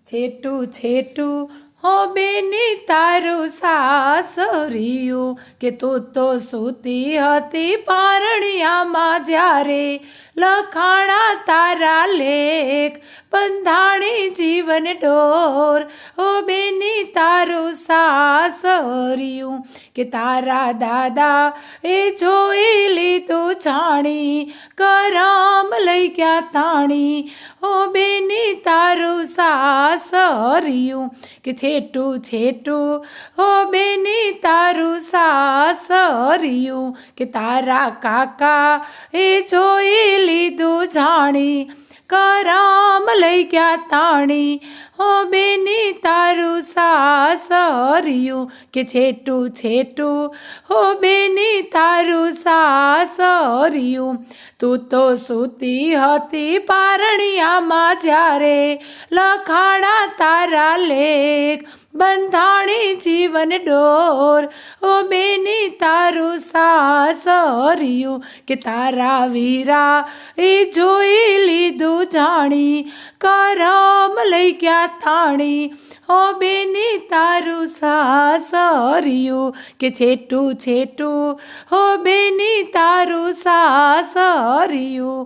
છેટું છેટું હો બેની તારું સાસરિયું કે તું તો સૂતી હતી પારણિયામાં જ્યારે લખાણા તારા લેખ બંધાણી જીવન ડોર હો બેની તારું સાસરિયું કે તારા દાદા એ જોઈ લીધું જાણી કરમ લઈ ગયા તાણી હો બેની તારું સાસરિયું કે છેટું છેટું હો બેની તારું સાસરિયું કે તારા કાકા એ જોઈ લીધું જાણી કરમ લઈ ગયા તાણી હો બેની તારું સાસરિયું કે છેટું છેટું હો બેની તારું સાસરિયું તું તો સૂતી હતી પારણિયામાં જ્યારે લખાણા તારા લેખ બંધાણી જીવન ડોર ઓ બેની તારું સાસરિયું કે તારા વીરા એ જોઈ લીધું જાણી કરમ લઈ ગયા તાણી ઓ બેની તારું સાસરિયું કે છેટું છેટું હો બેની તારું સાસરિયું